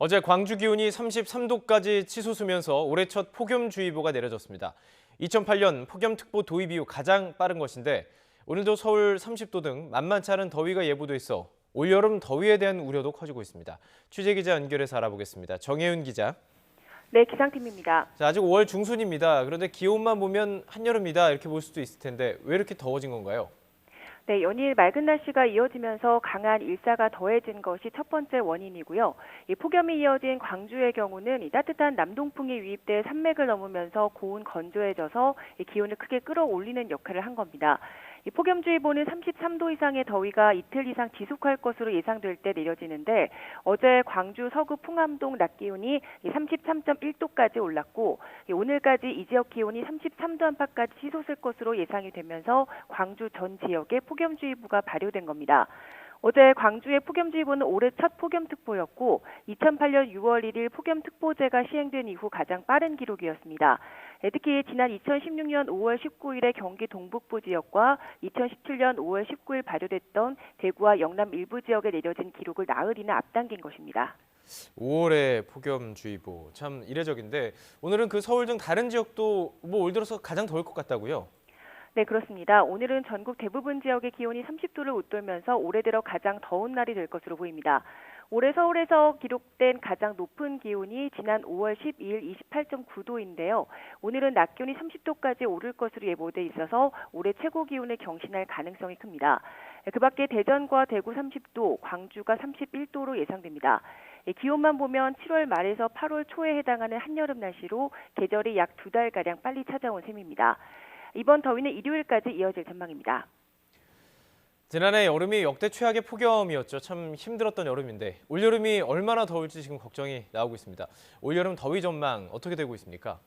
어제 광주 기온이 33도까지 치솟으면서 올해 첫 폭염주의보가 내려졌습니다. 2008년 폭염특보 도입 이후 가장 빠른 것인데 오늘도 서울 30도 등 만만치 않은 더위가 예보돼 있어 올여름 더위에 대한 우려도 커지고 있습니다. 취재기자 연결해서 알아보겠습니다. 정혜윤 기자. 네, 기상팀입니다. 자, 아직 5월 중순입니다. 그런데 기온만 보면 한여름이다 이렇게 볼 수도 있을 텐데 왜 이렇게 더워진 건가요? 네, 연일 맑은 날씨가 이어지면서 강한 일사가 더해진 것이 첫 번째 원인이고요. 이 폭염이 이어진 광주의 경우는 이 따뜻한 남동풍이 유입돼 산맥을 넘으면서 고온 건조해져서 이 기온을 크게 끌어올리는 역할을 한 겁니다. 이 폭염주의보는 33도 이상의 더위가 이틀 이상 지속할 것으로 예상될 때 내려지는데 어제 광주 서구 풍암동 낮 기온이 33.1도까지 올랐고 오늘까지 이 지역 기온이 33도 안팎까지 치솟을 것으로 예상이 되면서 광주 전 지역에 폭염주의보가 발효된 겁니다. 어제 광주의 폭염주의보는 올해 첫 폭염특보였고 2008년 6월 1일 폭염특보제가 시행된 이후 가장 빠른 기록이었습니다. 특히 지난 2016년 5월 19일에 경기 동북부 지역과 2017년 5월 19일 발효됐던 대구와 영남 일부 지역에 내려진 기록을 나흘이나 앞당긴 것입니다. 5월의 폭염주의보 참 이례적인데 오늘은 그 서울 등 다른 지역도 올 들어서 가장 더울 것 같다고요? 네, 그렇습니다. 오늘은 전국 대부분 지역의 기온이 30도를 웃돌면서 올해 들어 가장 더운 날이 될 것으로 보입니다. 올해 서울에서 기록된 가장 높은 기온이 지난 5월 12일 28.9도인데요. 오늘은 낮 기온이 30도까지 오를 것으로 예보돼 있어서 올해 최고 기온을 경신할 가능성이 큽니다. 그 밖에 대전과 대구 30도, 광주가 31도로 예상됩니다. 기온만 보면 7월 말에서 8월 초에 해당하는 한여름 날씨로 계절이 약 2달가량 빨리 찾아온 셈입니다. 이번 더위는 일요일까지 이어질 전망입니다. 지난해 여름이 역대 최악의 폭염이었죠. 참 힘들었던 여름인데 올여름이 얼마나 더울지 지금 걱정이 나오고 있습니다. 올여름 더위 전망 어떻게 되고 있습니까?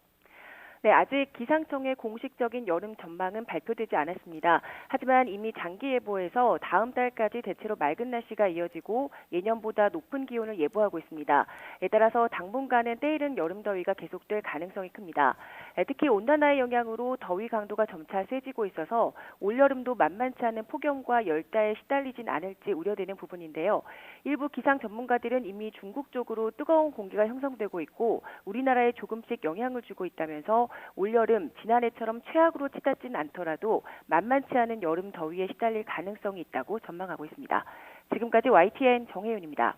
네, 아직 기상청의 공식적인 여름 전망은 발표되지 않았습니다. 하지만 이미 장기예보에서 다음 달까지 대체로 맑은 날씨가 이어지고 예년보다 높은 기온을 예보하고 있습니다. 따라서 당분간은 때이른 여름 더위가 계속될 가능성이 큽니다. 특히 온난화의 영향으로 더위 강도가 점차 세지고 있어서 올여름도 만만치 않은 폭염과 열대에 시달리진 않을지 우려되는 부분인데요. 일부 기상 전문가들은 이미 중국 쪽으로 뜨거운 공기가 형성되고 있고 우리나라에 조금씩 영향을 주고 있다면서 올여름 지난해처럼 최악으로 치닫진 않더라도 만만치 않은 여름 더위에 시달릴 가능성이 있다고 전망하고 있습니다. 지금까지 YTN 정혜윤입니다.